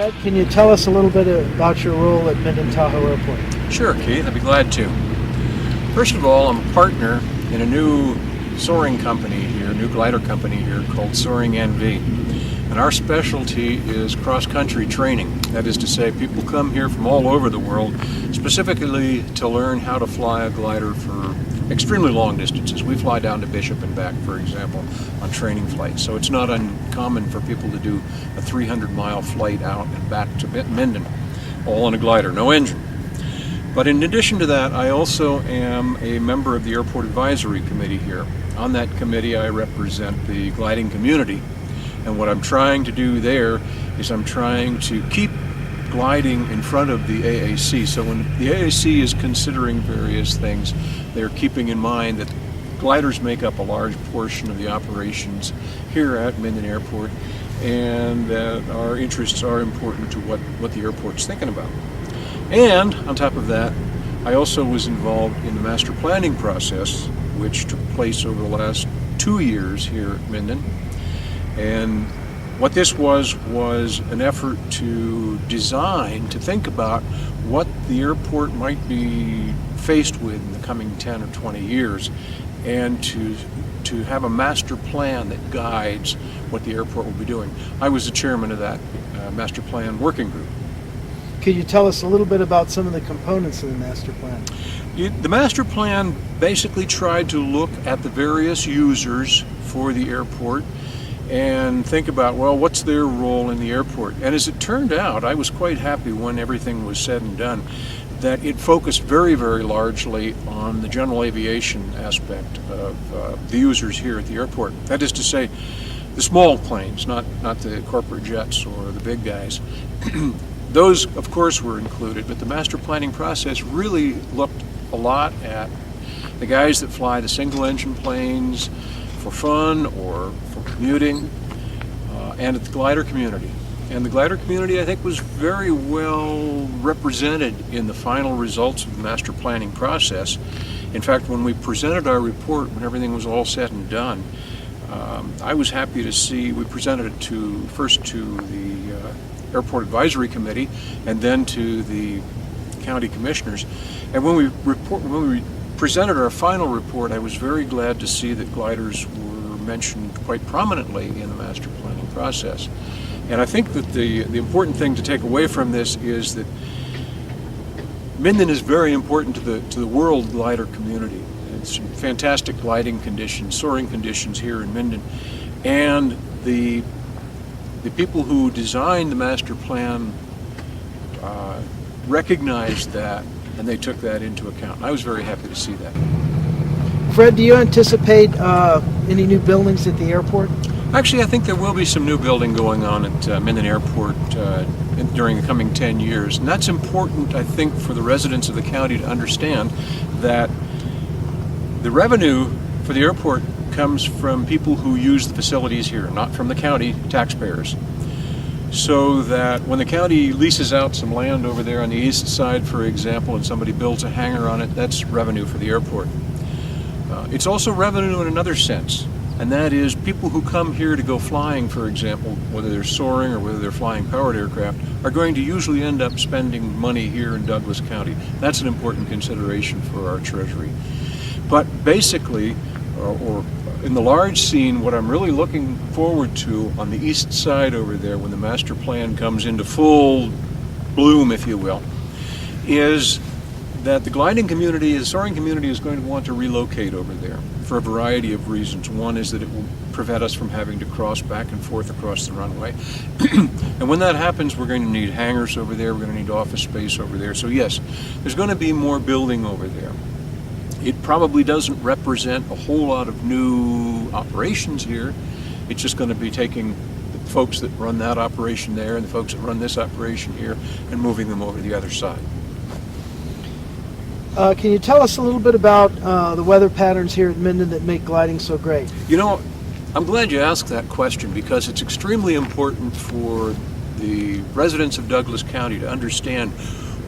Fred, can you tell us a little bit about your role at Minden-Tahoe Airport? Sure, Keith, I'd be glad to. First of all, I'm a partner in a new soaring company here, new glider company here called Soaring NV. And our specialty is cross-country training. That is to say, people come here from all over the world specifically to learn how to fly a glider for extremely long distances. We fly down to Bishop and back, for example, on training flights. So it's not uncommon for people to do a 300-mile flight out and back to Minden, all on a glider, no engine. But in addition to that, I also am a member of the Airport Advisory Committee here. On that committee, I represent the gliding community. And what I'm trying to do there is I'm trying to keep gliding in front of the AAC. So when the AAC is considering various things, they're keeping in mind that gliders make up a large portion of the operations here at Minden Airport, and that our interests are important to what the airport's thinking about. And on top of that, I also was involved in the master planning process, which took place over the last 2 years here at Minden. And what this was an effort to design, to think about what the airport might be faced with in the coming 10 or 20 years, and to have a master plan that guides what the airport will be doing. I was the chairman of that master plan working group. Could you tell us a little bit about some of the components of the master plan? The master plan basically tried to look at the various users for the airport and think about, well, what's their role in the airport? And as it turned out, I was quite happy when everything was said and done that it focused very, very largely on the general aviation aspect of the users here at the airport. That is to say, the small planes, not the corporate jets or the big guys. Those, of course, were included, but the master planning process really looked a lot at the guys that fly the single-engine planes for fun or for commuting, and at the glider community. And the glider community, I think, was very well represented in the final results of the master planning process. In fact, when we presented our report, when everything was all said and done, I was happy to see we presented it first to the Airport Advisory Committee and then to the county commissioners. And when we presented our final report, I was very glad to see that gliders were mentioned quite prominently in the master planning process. And I think that the important thing to take away from this is that Minden is very important to the world glider community. It's fantastic gliding conditions, soaring conditions here in Minden, and the people who designed the master plan recognized that, and they took that into account. I was very happy to see that. Fred, do you anticipate any new buildings at the airport? Actually, I think there will be some new building going on at Minden Airport during the coming 10 years. And that's important, I think, for the residents of the county to understand that the revenue for the airport comes from people who use the facilities here, not from the county taxpayers. So that when the county leases out some land over there on the east side, for example, and somebody builds a hangar on it, that's revenue for the airport. It's also revenue in another sense, and that is people who come here to go flying, for example, whether they're soaring or whether they're flying powered aircraft, are going to usually end up spending money here in Douglas County. That's an important consideration for our Treasury. But basically, or in the large scene, what I'm really looking forward to on the east side over there when the master plan comes into full bloom, if you will, is that the gliding community, the soaring community, is going to want to relocate over there for a variety of reasons. One is that it will prevent us from having to cross back and forth across the runway. And when that happens, we're going to need hangars over there, we're going to need office space over there. So yes, there's going to be more building over there. It probably doesn't represent a whole lot of new operations here. It's just going to be taking the folks that run that operation there and the folks that run this operation here and moving them over to the other side. Can you tell us a little bit about the weather patterns here at Minden that make gliding so great? You know, I'm glad you asked that question because it's extremely important for the residents of Douglas County to understand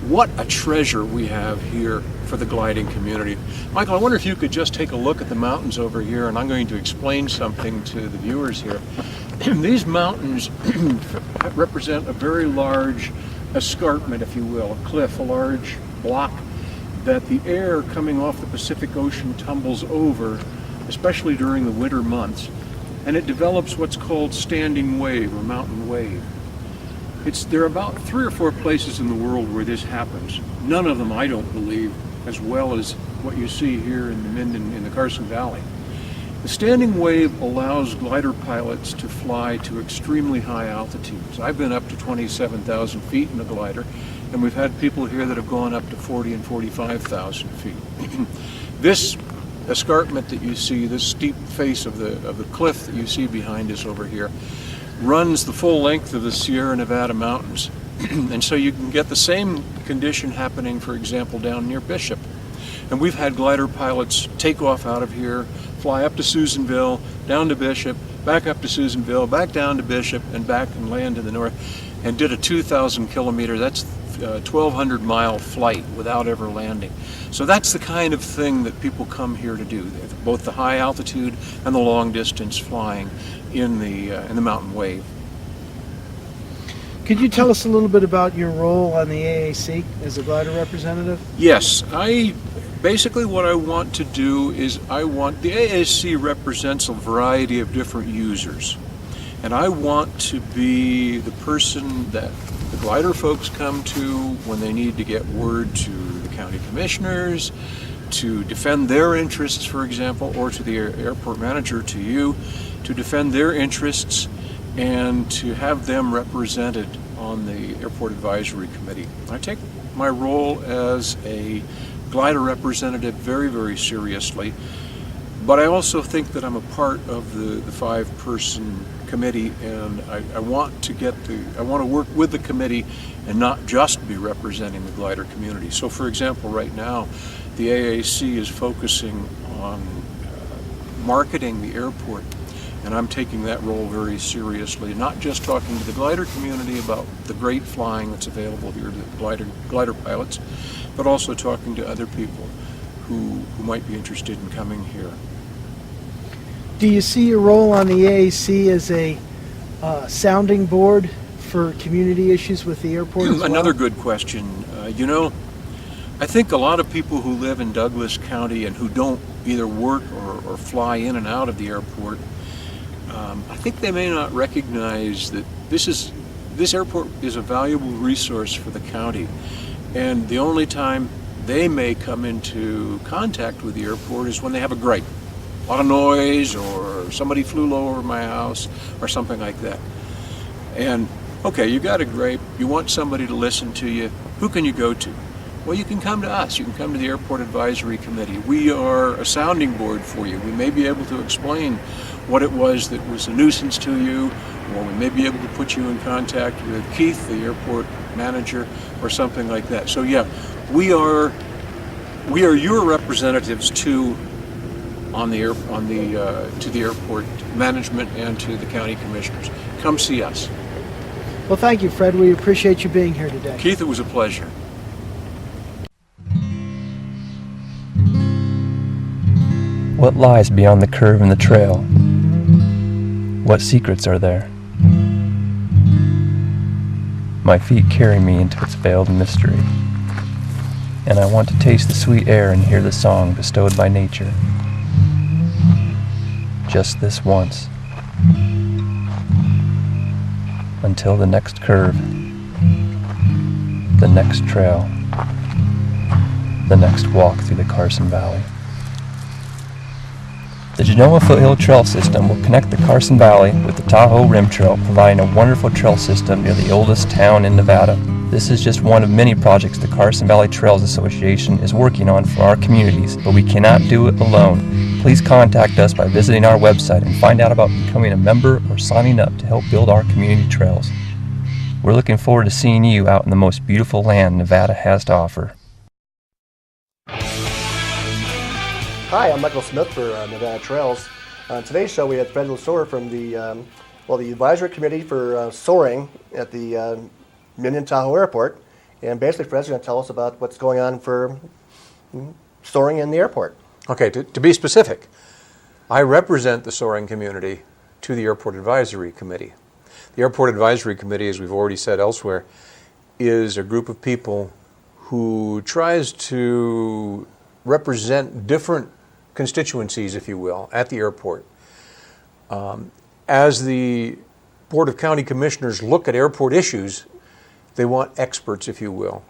what a treasure we have here for the gliding community. Michael, I wonder if you could just take a look at the mountains over here, and I'm going to explain something to the viewers here. These mountains represent a very large escarpment, if you will, a cliff, a large block that the air coming off the Pacific Ocean tumbles over, especially during the winter months, and it develops what's called standing wave or mountain wave. There are about 3 or 4 places in the world where this happens. None of them, I don't believe, as well as what you see here in the Carson Valley. The standing wave allows glider pilots to fly to extremely high altitudes. I've been up to 27,000 feet in a glider, and we've had people here that have gone up to 40 and 45,000 feet. This escarpment that you see, this steep face of the cliff that you see behind us over here, runs the full length of the Sierra Nevada mountains. And so you can get the same condition happening, for example, down near Bishop. And we've had glider pilots take off out of here, fly up to Susanville, down to Bishop, back up to Susanville, back down to Bishop, and back and land to the north, and did a 2,000 kilometer, that's 1,200 mile flight without ever landing. So that's the kind of thing that people come here to do, both the high altitude and the long distance flying in the mountain wave. Could you tell us a little bit about your role on the AAC as a glider representative? Yes, basically what I want to do is the AAC represents a variety of different users. And I want to be the person that the glider folks come to when they need to get word to the county commissioners, to defend their interests, for example, or to the airport manager, to you, to defend their interests and to have them represented on the Airport Advisory Committee. I take my role as a glider representative very, very seriously, but I also think that I'm a part of the 5-person committee, and I want to work with the committee and not just be representing the glider community. So for example, right now the AAC is focusing on marketing the airport, and I'm taking that role very seriously, not just talking to the glider community about the great flying that's available here to the glider pilots, but also talking to other people who might be interested in coming here. Do you see your role on the AAC as a sounding board for community issues with the airport as well? Another good question. I think a lot of people who live in Douglas County and who don't either work or fly in and out of the airport, I think they may not recognize that this airport is a valuable resource for the county, and the only time they may come into contact with the airport is when they have a gripe, a lot of noise, or somebody flew low over my house, or something like that. And okay, you got a gripe, you want somebody to listen to you, who can you go to? Well, you can come to us. You can come to the Airport Advisory Committee. We are a sounding board for you. We may be able to explain what it was that was a nuisance to you, or we may be able to put you in contact with Keith, the airport manager, or something like that. So yeah, we are your representatives too to the airport management and to the county commissioners. Come see us. Well, thank you, Fred. We appreciate you being here today. Keith, it was a pleasure. What lies beyond the curve in the trail? What secrets are there? My feet carry me into its veiled mystery, and I want to taste the sweet air and hear the song bestowed by nature. Just this once. Until the next curve, the next trail, the next walk through the Carson Valley. The Genoa Foothill Trail System will connect the Carson Valley with the Tahoe Rim Trail, providing a wonderful trail system near the oldest town in Nevada. This is just one of many projects the Carson Valley Trails Association is working on for our communities, but we cannot do it alone. Please contact us by visiting our website and find out about becoming a member or signing up to help build our community trails. We're looking forward to seeing you out in the most beautiful land Nevada has to offer. Hi, I'm Michael Smith for Nevada Trails. On today's show, we had Fred LaSor from the Advisory Committee for Soaring at the Minden-Tahoe Airport. And basically, Fred's going to tell us about what's going on for soaring in the airport. Okay, to be specific, I represent the soaring community to the Airport Advisory Committee. The Airport Advisory Committee, as we've already said elsewhere, is a group of people who tries to represent different constituencies, if you will, at the airport. As the Board of County Commissioners look at airport issues, they want experts, if you will,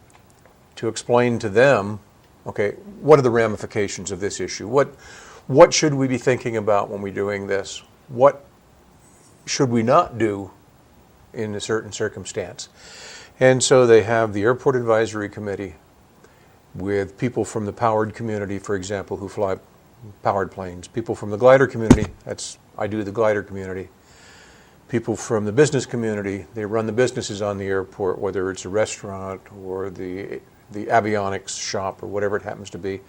to explain to them, okay, what are the ramifications of this issue? What should we be thinking about when we're doing this? What should we not do in a certain circumstance? And so they have the Airport Advisory Committee with people from the powered community, for example, who fly powered planes, people from the glider community, I do the glider community, people from the business community, they run the businesses on the airport, whether it's a restaurant or the avionics shop or whatever it happens to be.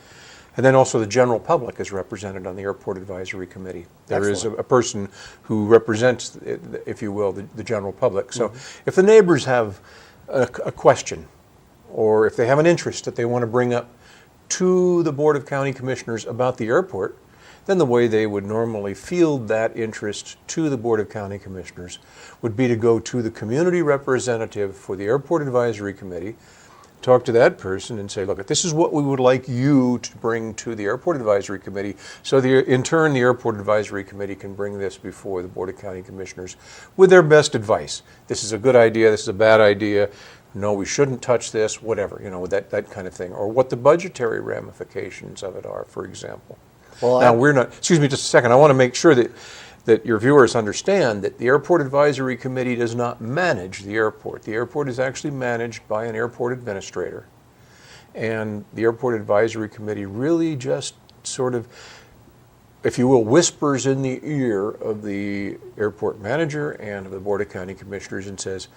And then also the general public is represented on the Airport Advisory Committee. There is a person who represents, if you will, the general public. So if the neighbors have a question, or if they have an interest that they want to bring up to the Board of County Commissioners about the airport, then the way they would normally field that interest to the Board of County Commissioners would be to go to the community representative for the Airport Advisory Committee, talk to that person and say, look, this is what we would like you to bring to the Airport Advisory Committee, so in turn the Airport Advisory Committee can bring this before the Board of County Commissioners with their best advice. This is a good idea, this is a bad idea, no, we shouldn't touch this, whatever, that kind of thing, or what the budgetary ramifications of it are, for example. Well, now, we're not, excuse me just a second, I want to make sure that your viewers understand that the Airport Advisory Committee does not manage the airport. The airport is actually managed by an airport administrator. And the Airport Advisory Committee really just sort of, if you will, whispers in the ear of the airport manager and of the Board of County Commissioners and says,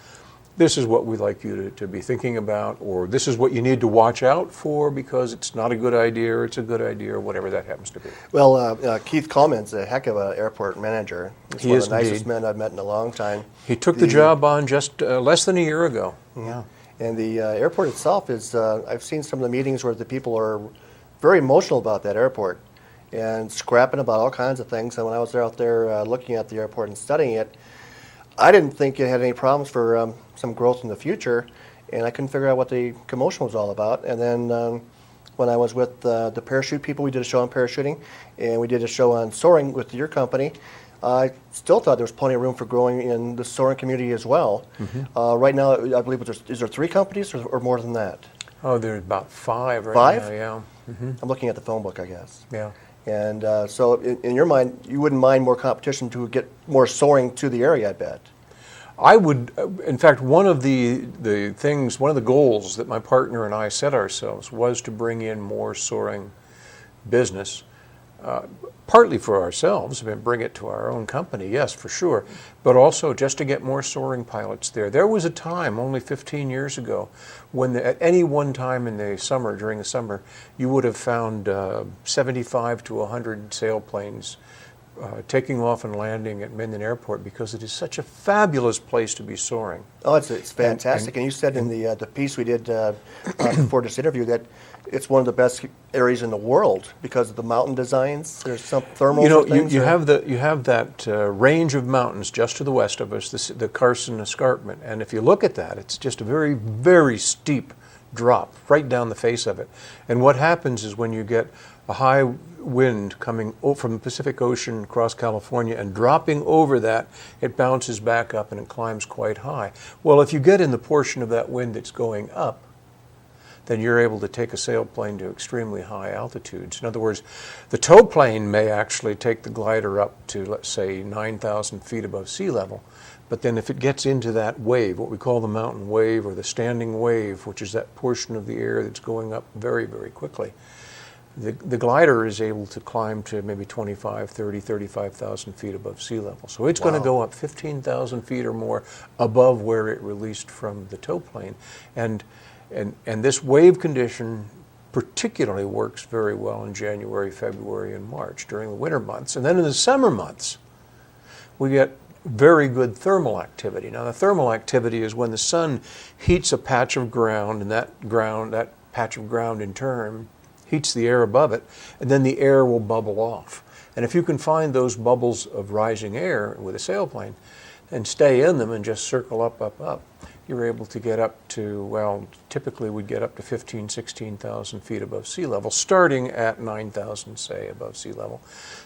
this is what we'd like you to be thinking about, or this is what you need to watch out for because it's not a good idea, or it's a good idea, or whatever that happens to be. Well, Keith Coleman's a heck of an airport manager. He's He one is of the nicest indeed. men I've met in a long time. He took the job on just less than a year ago. Yeah. And the airport itself is, I've seen some of the meetings where the people are very emotional about that airport and scrapping about all kinds of things. And when I was out there looking at the airport and studying it, I didn't think it had any problems for some growth in the future, and I couldn't figure out what the commotion was all about. And then when I was with the parachute people, we did a show on parachuting, and we did a show on soaring with your company. I still thought there was plenty of room for growing in the soaring community as well. Right now, I believe is there 3 companies or more than that? Oh, there's about 5 right 5? now, yeah. I'm looking at the phone book, I guess. Yeah. And so in your mind, you wouldn't mind more competition to get more soaring to the area, I bet. I would, in fact, one of the things, one of the goals that my partner and I set ourselves was to bring in more soaring business, partly for ourselves, bring it to our own company, yes, for sure, but also just to get more soaring pilots there. There was a time, only 15 years ago, when at any one time in the summer, during the summer, you would have found 75 to 100 sailplanes taking off and landing at Minden Airport because it is such a fabulous place to be soaring. Oh, it's fantastic. And you said in the piece we did before this interview that it's one of the best areas in the world because of the mountain designs. There's some thermals. You have that range of mountains just to the west of us, the Carson Escarpment, and if you look at that, it's just a very, very steep drop right down the face of it. And what happens is when you get a high wind coming from the Pacific Ocean across California and dropping over that, it bounces back up and it climbs quite high. Well, if you get in the portion of that wind that's going up, then you're able to take a sailplane to extremely high altitudes. In other words, the tow plane may actually take the glider up to, let's say, 9,000 feet above sea level, but then if it gets into that wave, what we call the mountain wave or the standing wave, which is that portion of the air that's going up very, very quickly, the glider is able to climb to maybe 25, 30, 35,000 feet above sea level. So it's going to go up 15,000 feet or more above where it released from the tow plane. And this wave condition particularly works very well in January, February, and March during the winter months. And then in the summer months, we get very good thermal activity. Now, the thermal activity is when the sun heats a patch of ground, and that patch of ground in turn heats the air above it, and then the air will bubble off. And if you can find those bubbles of rising air with a sailplane and stay in them and just circle up, up, up, you're able to get up to, well, typically we'd get up to 15,000, 16,000 feet above sea level, starting at 9,000, say, above sea level.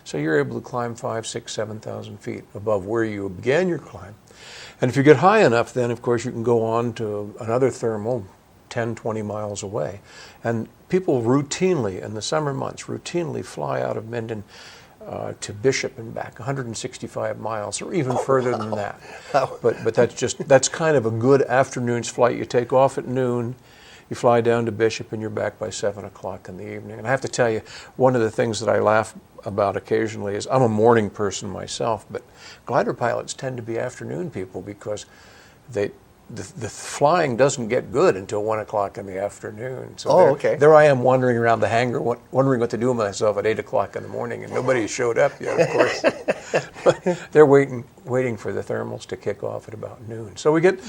So you're able to climb 5,000, 6,000, 7,000 feet above where you began your climb. And if you get high enough, then of course you can go on to another thermal 10, 20 miles away. And people routinely, in the summer months, routinely fly out of Minden to Bishop and back, 165 miles, or even further than that. But that's kind of a good afternoon's flight. You take off at noon, you fly down to Bishop, and you're back by 7 o'clock in the evening. And I have to tell you, one of the things that I laugh about occasionally is I'm a morning person myself, but glider pilots tend to be afternoon people because the flying doesn't get good until 1 o'clock in the afternoon. So there I am wandering around the hangar, wondering what to do with myself at 8 o'clock in the morning, and nobody showed up yet, of course. But they're waiting for the thermals to kick off at about noon. So we get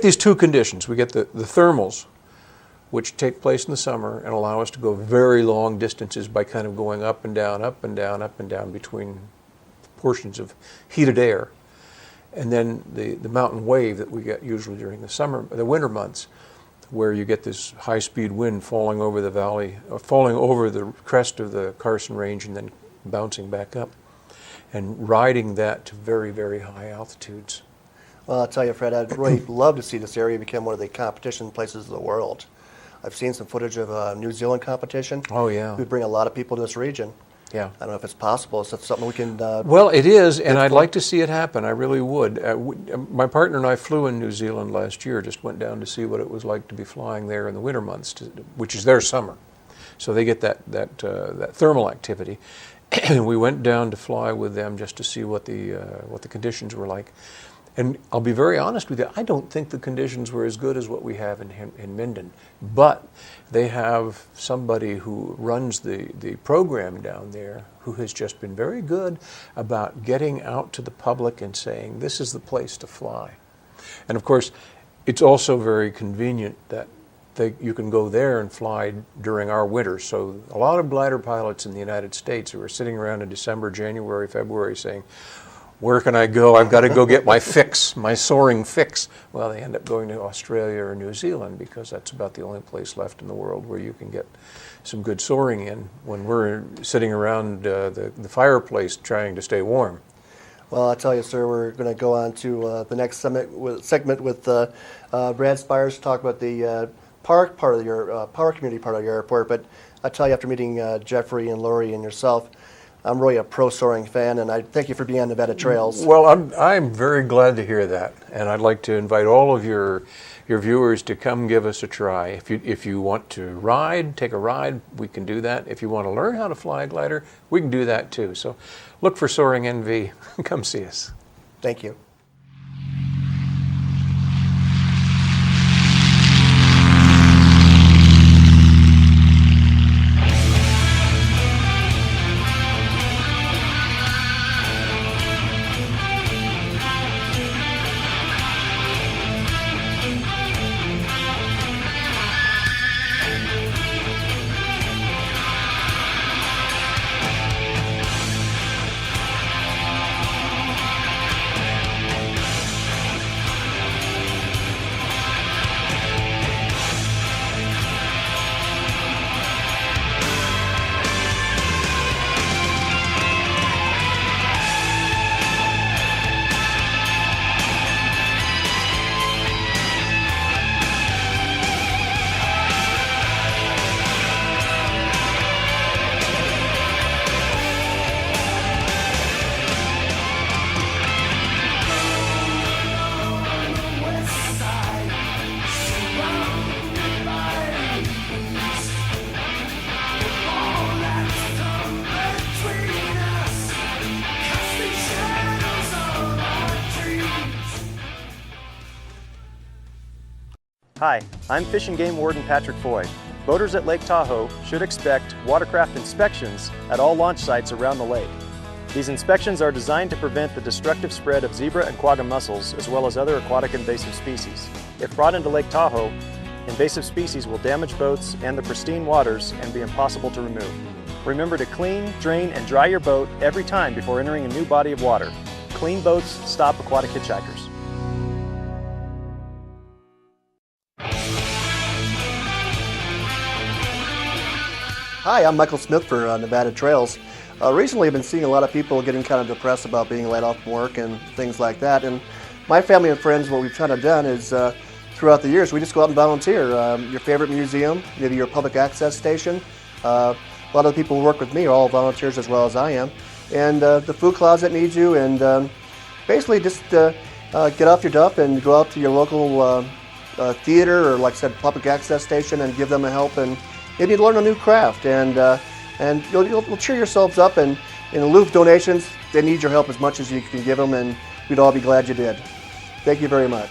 these two conditions. We get the thermals, which take place in the summer and allow us to go very long distances by kind of going up and down, up and down, up and down between portions of heated air. And then the mountain wave that we get usually during the winter months, where you get this high-speed wind falling over the valley, or falling over the crest of the Carson Range and then bouncing back up, and riding that to very, very high altitudes. Well, I'll tell you, Fred, I'd really love to see this area become one of the competition places of the world. I've seen some footage of a New Zealand competition. Oh, yeah. We bring a lot of people to this region. Yeah. I don't know if it's possible. Is that something we can... well, it is, and I'd like to see it happen. I really would. My partner and I flew in New Zealand last year, just went down to see what it was like to be flying there in the winter months, which is their summer. So they get that thermal activity. And we went down to fly with them just to see what the conditions were like. And I'll be very honest with you, I don't think the conditions were as good as what we have in Minden. But they have somebody who runs the program down there who has just been very good about getting out to the public and saying, this is the place to fly. And of course, it's also very convenient that you can go there and fly during our winter. So a lot of glider pilots in the United States who are sitting around in December, January, February saying, where can I go? I've got to go get my fix, my soaring fix. Well, they end up going to Australia or New Zealand because that's about the only place left in the world where you can get some good soaring in when we're sitting around the fireplace trying to stay warm. Well, I'll tell you, sir, we're going to go on to the next segment with Brad Spires to talk about the park part of your power community part of your airport. But I tell you, after meeting Jeffrey and Lori and yourself, I'm really a pro soaring fan, and I thank you for being on Nevada Trails. Well, I'm very glad to hear that, and I'd like to invite all of your viewers to come give us a try. If you want to take a ride, we can do that. If you want to learn how to fly a glider, we can do that too. So look for Soaring NV. Come see us. Thank you. Hi, I'm Fish and Game Warden Patrick Foy. Boaters at Lake Tahoe should expect watercraft inspections at all launch sites around the lake. These inspections are designed to prevent the destructive spread of zebra and quagga mussels as well as other aquatic invasive species. If brought into Lake Tahoe, invasive species will damage boats and the pristine waters and be impossible to remove. Remember to clean, drain, and dry your boat every time before entering a new body of water. Clean boats stop aquatic hitchhikers. Hi, I'm Michael Smith for Nevada Trails. Recently I've been seeing a lot of people getting kind of depressed about being laid off from work and things like that. And my family and friends, what we've kind of done is throughout the years, we just go out and volunteer. Your favorite museum, maybe your public access station. A lot of the people who work with me are all volunteers as well as I am. And the food closet needs you, and basically just get off your duff and go out to your local theater or, like I said, public access station and give them a help, and maybe learn a new craft. And you'll cheer yourselves up, and in lieu of donations, they need your help as much as you can give them, and we'd all be glad you did. Thank you very much.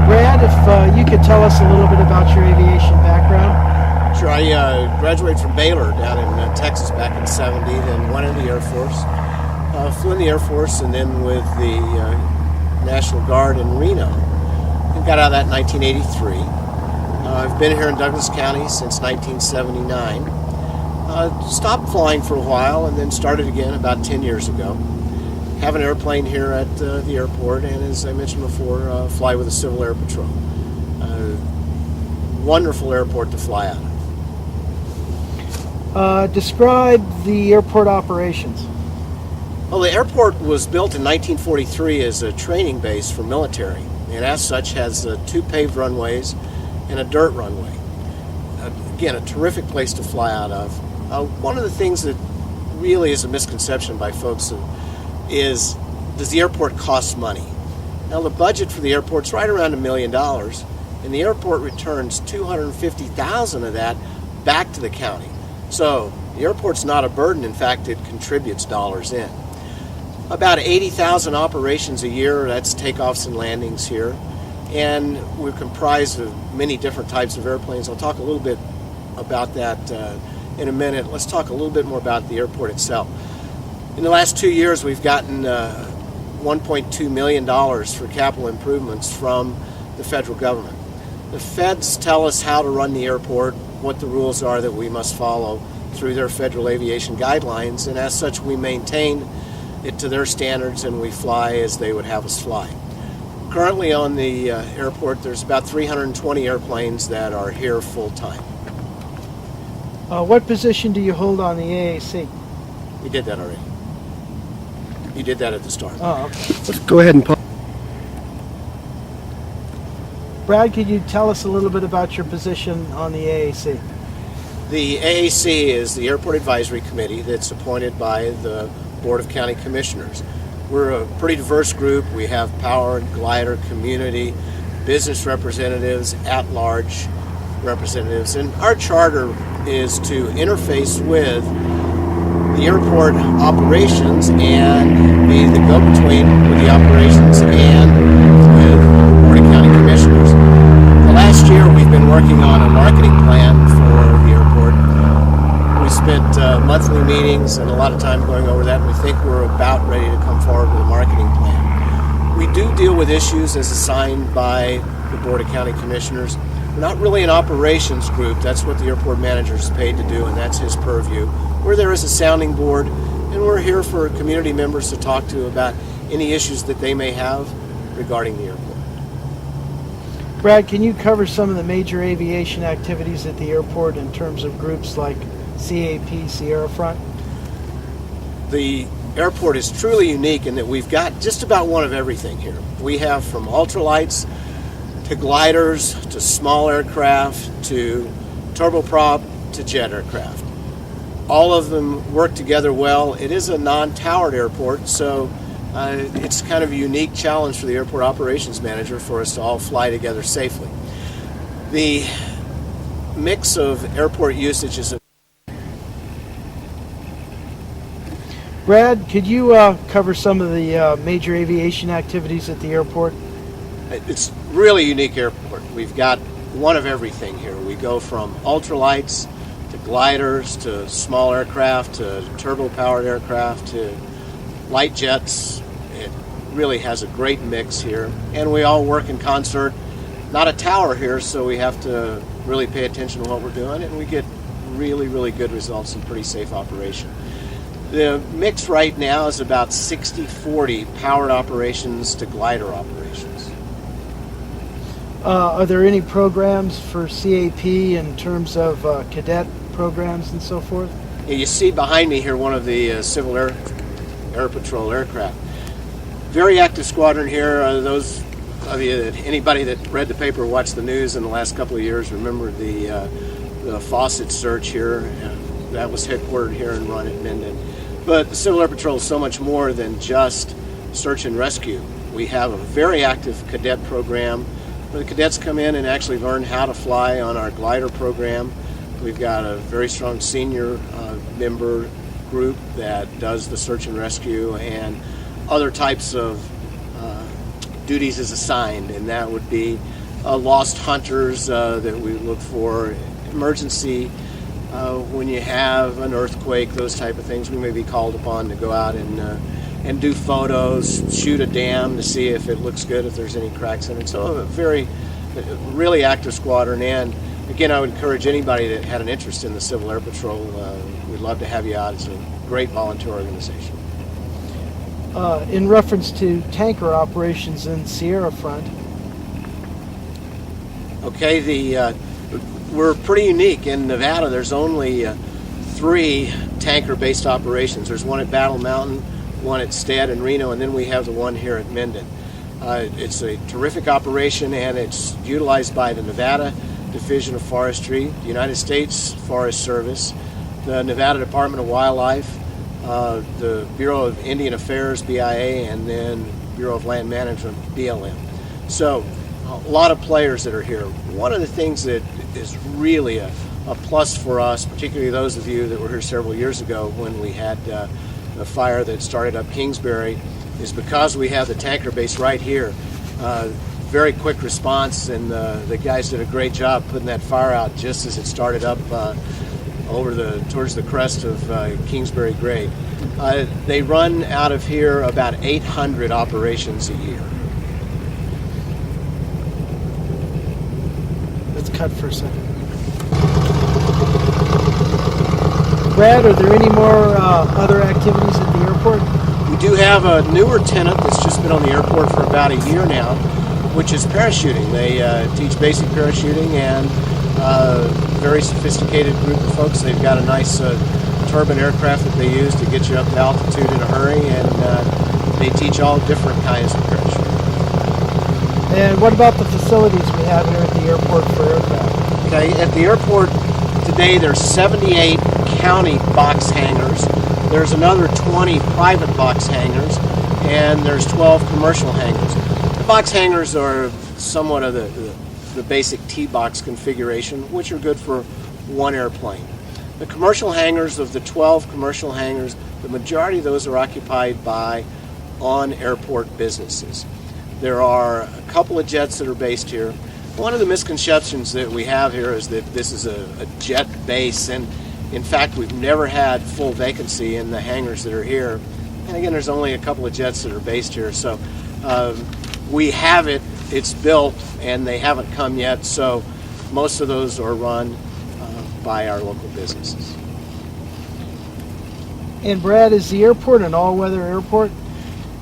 Brad, if you could tell us a little bit about your aviation background. Sure, I graduated from Baylor down in Texas back in '70, then went in the Air Force. Flew in the Air Force and then with the National Guard in Reno. And got out of that in 1983. I've been here in Douglas County since 1979. Stopped flying for a while and then started again about 10 years ago. Have an airplane here at the airport, and as I mentioned before, fly with the Civil Air Patrol. Wonderful airport to fly out of. Describe the airport operations. Well, the airport was built in 1943 as a training base for military, and as such has 2 paved runways and a dirt runway. Again, a terrific place to fly out of. One of the things that really is a misconception by folks is, does the airport cost money? Now, the budget for the airport's right around $1 million, and the airport returns $250,000 of that back to the county. So the airport's not a burden. In fact, it contributes dollars in. About 80,000 operations a year, that's takeoffs and landings here. And we're comprised of many different types of airplanes. I'll talk a little bit about that in a minute. Let's talk a little bit more about the airport itself. In the last 2 years, we've gotten $1.2 million for capital improvements from the federal government. The feds tell us how to run the airport, what the rules are that we must follow through their federal aviation guidelines, and as such we maintain it to their standards and we fly as they would have us fly. Currently on the airport there's about 320 airplanes that are here full-time. What position do you hold on the AAC? You did that already. You did that at the start. Oh, okay. Let's go ahead and pause. Brad, could you tell us a little bit about your position on the AAC? The AAC is the Airport Advisory Committee that's appointed by the Board of County Commissioners. We're a pretty diverse group. We have power, glider, community, business representatives, at-large representatives, and our charter is to interface with the airport operations and be the go-between with the operations and with the Board of County Commissioners. The last year we've been working on a marketing plan for the airport. We spent monthly meetings and a lot of time going over that, and we think we're about ready to come forward with a marketing plan. We do deal with issues as assigned by the Board of County Commissioners. We're not really an operations group. That's what the airport manager is paid to do, and that's his purview. We're there as a sounding board, and we're here for community members to talk to about any issues that they may have regarding the airport. Brad, can you cover some of the major aviation activities at the airport in terms of groups like CAP, Sierra Front? The airport is truly unique in that we've got just about one of everything here. We have from ultralights to gliders to small aircraft to turboprop to jet aircraft. All of them work together well. It is a non-towered airport, so it's kind of a unique challenge for the airport operations manager for us to all fly together safely. The mix of airport usage is Brad, could you cover some of the major aviation activities at the airport? It's really a unique airport. We've got one of everything here. We go from ultralights to gliders to small aircraft to turbo-powered aircraft to light jets. It really has a great mix here, and we all work in concert. Not a tower here, so we have to really pay attention to what we're doing, and we get really, really good results and pretty safe operation. The mix right now is about 60-40 powered operations to glider operations. Are there any programs for CAP in terms of cadet programs and so forth? Yeah, you see behind me here one of the Civil Air Patrol aircraft. Very active squadron here. Those of you, anybody that read the paper or watched the news in the last couple of years, remember the Fawcett search here. That was headquartered here and run at Minden. But the Civil Air Patrol is so much more than just search and rescue. We have a very active cadet program where the cadets come in and actually learn how to fly on our glider program. We've got a very strong senior member group that does the search and rescue, and other types of duties is assigned, and that would be lost hunters that we look for, emergency when you have an earthquake, those type of things. We may be called upon to go out and do photos, shoot a dam to see if it looks good, if there's any cracks in it. So a really active squadron. And again, I would encourage anybody that had an interest in the Civil Air Patrol, we'd love to have you out. It's a great volunteer organization. In reference to tanker operations in Sierra Front. Okay, we're pretty unique in Nevada. There's only 3 tanker-based operations. There's one at Battle Mountain, one at Stead and Reno, and then we have the one here at Minden. It's a terrific operation, and it's utilized by the Nevada Division of Forestry, the United States Forest Service, the Nevada Department of Wildlife, the Bureau of Indian Affairs, BIA, and then Bureau of Land Management, BLM. So a lot of players that are here. One of the things that is really a plus for us, particularly those of you that were here several years ago when we had the fire that started up Kingsbury, is because we have the tanker base right here. Very quick response, and the guys did a great job putting that fire out just as it started up towards the crest of Kingsbury Grade. They run out of here about 800 operations a year. Let's cut for a second. Brad, are there any more other activities at the airport? We do have a newer tenant that's just been on the airport for about a year now, which is parachuting. They teach basic parachuting, and very sophisticated group of folks. They've got a nice turbine aircraft that they use to get you up to altitude in a hurry, and they teach all different kinds of parachuting. And what about the facilities we have here at the airport for aircraft? Okay, at the airport today there's 78 county box hangars. There's another 20 private box hangars, and there's 12 commercial hangars. The box hangars are somewhat of the basic T-box configuration, which are good for one airplane. The commercial hangars, of the 12 commercial hangars, the majority of those are occupied by on-airport businesses. There are a couple of jets that are based here. One of the misconceptions that we have here is that this is a jet base, and in fact we've never had full vacancy in the hangars that are here. And again, there's only a couple of jets that are based here, so we have it, it's built, and they haven't come yet, so most of those are run by our local businesses. And Brad, is the airport an all-weather airport?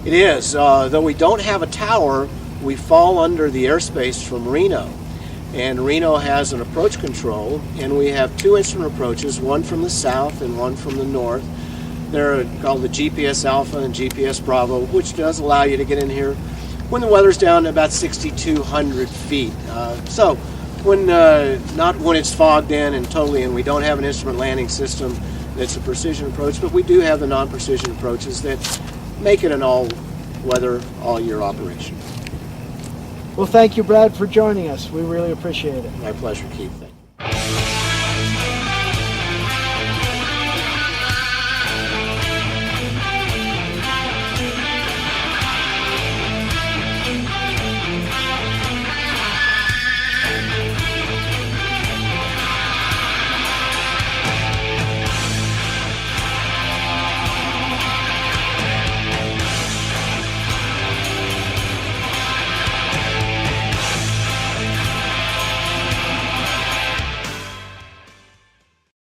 It is. Though we don't have a tower, we fall under the airspace from Reno. And Reno has an approach control, and we have 2 instrument approaches, one from the south and one from the north. They're called the GPS Alpha and GPS Bravo, which does allow you to get in here when the weather's down to about 6,200 feet. So not when it's fogged in and totally, and we don't have an instrument landing system that's a precision approach, but we do have the non-precision approaches that make it an all-weather, all-year operation. Well, thank you, Brad, for joining us. We really appreciate it. My pleasure, Keith. Thank you.